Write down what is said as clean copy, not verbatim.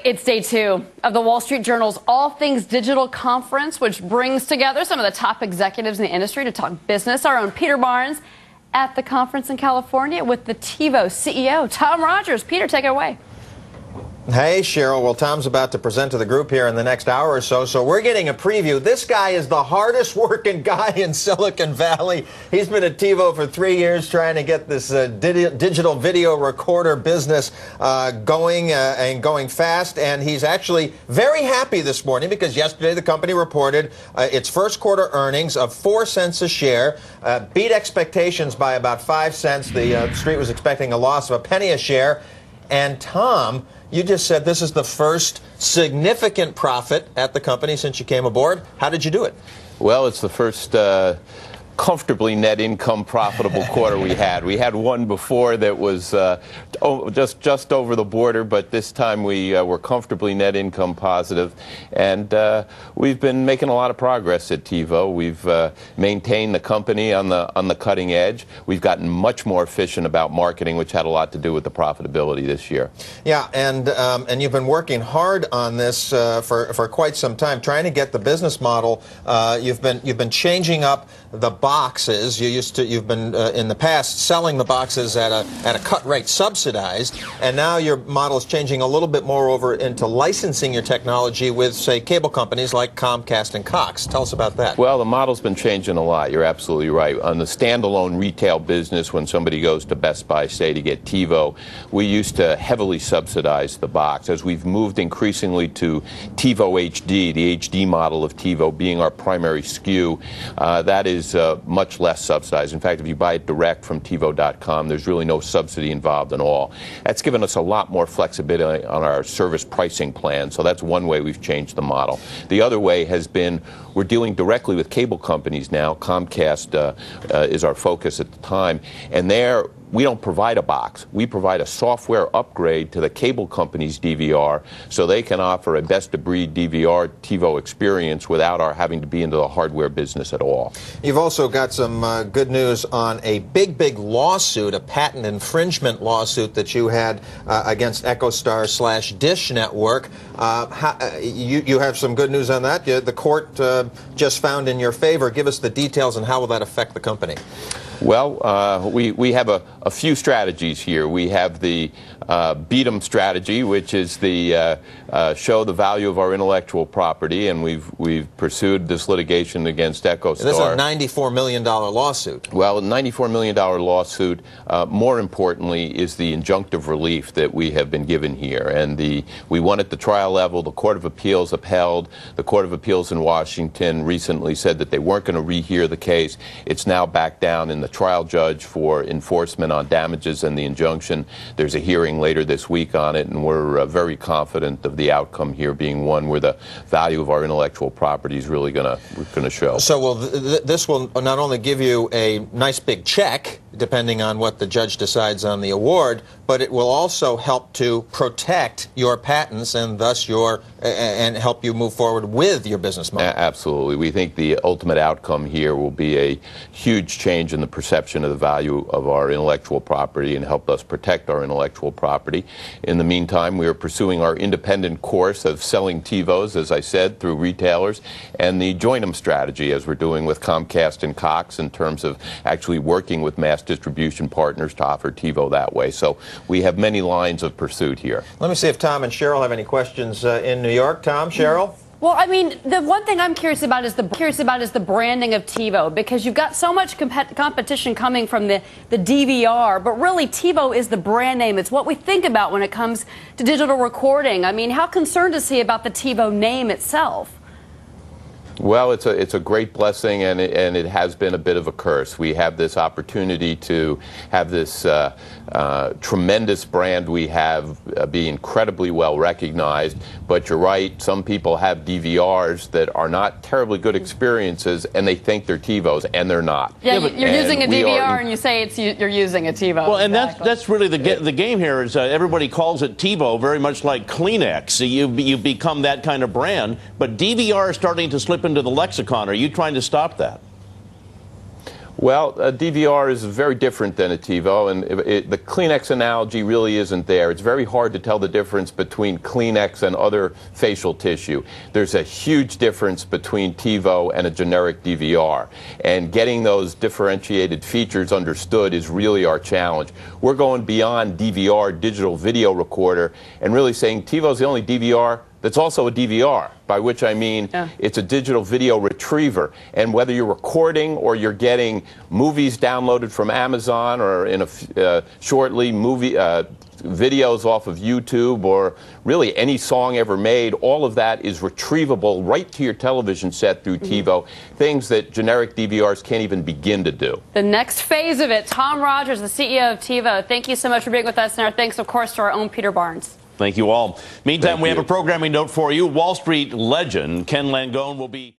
It's day 2 of the Wall Street Journal's All Things Digital Conference, which brings together some of the top executives in the industry to talk business. Our own Peter Barnes at the conference in California with the TiVo CEO, Tom Rogers. Peter, take it away. Hey, Cheryl. Well, Tom's about to present to the group here in the next hour or so, so we're getting a preview. This guy is the hardest working guy in Silicon Valley. He's been at TiVo for 3 years trying to get this digital video recorder business going and going fast, and he's actually very happy this morning because yesterday the company reported its first quarter earnings of 4 cents a share, beat expectations by about 5 cents. The street was expecting a loss of a penny a share. And Tom, you just said this is the first significant profit at the company since you came aboard. How did you do it? Well, it's the first comfortably net income profitable quarter we had. We had one before that was just over the border, but this time we were comfortably net income positive. And we've been making a lot of progress at TiVo. We've maintained the company on the cutting edge. We've gotten much more efficient about marketing, which had a lot to do with the profitability this year. Yeah, and you've been working hard on this for quite some time, trying to get the business model. You've been changing up the boxes. You've been in the past selling the boxes at a cut rate subsidized, and now your model is changing a little bit more over into licensing your technology with, say, cable companies like Comcast and Cox. Tell us about that. Well, the model's been changing a lot. You're absolutely right. On the standalone retail business, when somebody goes to Best Buy, say, to get TiVo, we used to heavily subsidize the box. As we've moved increasingly to TiVo HD, the HD model of TiVo being our primary SKU, that is much less subsidized. In fact, if you buy it direct from TiVo.com, there's really no subsidy involved at all. That's given us a lot more flexibility on our service pricing plan, so that's one way we've changed the model. The other way has been we're dealing directly with cable companies now. Comcast is our focus at the time, and there we don't provide a box. We provide a software upgrade to the cable company's DVR so they can offer a best-of-breed DVR TiVo experience without our having to be into the hardware business at all. You've also got some good news on a big lawsuit, a patent infringement lawsuit that you had against EchoStar/Dish Network. You have some good news on that. The court just found in your favor. Give us the details and how will that affect the company? Well, we have a few strategies here. We have the beat 'em strategy, which is the show the value of our intellectual property, and we've pursued this litigation against EchoStar. This is a $94 million lawsuit. Well, a $94 million lawsuit. More importantly, is the injunctive relief that we have been given here, and we won at the trial level. The Court of Appeals upheld. The Court of Appeals in Washington recently said that they weren't going to rehear the case. It's now back down in the trial judge for enforcement on damages and the injunction. There's a hearing later this week on it, and we're very confident of the outcome here being one where the value of our intellectual property is really going to show. So this will not only give you a nice big check, depending on what the judge decides on the award, but it will also help to protect your patents and thus and help you move forward with your business model. Absolutely. We think the ultimate outcome here will be a huge change in the perception of the value of our intellectual property and help us protect our intellectual property. In the meantime, we are pursuing our independent course of selling TiVos, as I said, through retailers, and the join 'em strategy, as we're doing with Comcast and Cox, in terms of actually working with mass distribution partners to offer TiVo that way. So we have many lines of pursuit here. Let me see if Tom and Cheryl have any questions in New York. Tom, Cheryl? Well, I mean, the one thing I'm curious about is the branding of TiVo, because you've got so much competition coming from the DVR, but really TiVo is the brand name. It's what we think about when it comes to digital recording. I mean, how concerned is he about the TiVo name itself? Well, it's a great blessing, and it has been a bit of a curse. We have this opportunity to have this tremendous brand we have be incredibly well recognized, but you're right, some people have DVRs that are not terribly good experiences, and they think they're TiVos, and they're not. Yeah, you're using a DVR, and you say you're using a TiVo. Well, and that's really the game here is everybody calls it TiVo, very much like Kleenex. So you become that kind of brand, but DVR is starting to slip into the lexicon. Are you trying to stop that? Well, a DVR is very different than a TiVo, and the Kleenex analogy really isn't there. It's very hard to tell the difference between Kleenex and other facial tissue. There's a huge difference between TiVo and a generic DVR, and getting those differentiated features understood is really our challenge. We're going beyond DVR, digital video recorder, and really saying TiVo's the only DVR that's also a DVR, by which I mean it's a digital video retriever. And whether you're recording or you're getting movies downloaded from Amazon or in shortly videos off of YouTube or really any song ever made, all of that is retrievable right to your television set through TiVo, things that generic DVRs can't even begin to do. The next phase of it. Tom Rogers, the CEO of TiVo, thank you so much for being with us, and our thanks, of course, to our own Peter Barnes. Thank you all. Meantime, we have a programming note for you. Wall Street legend Ken Langone will be...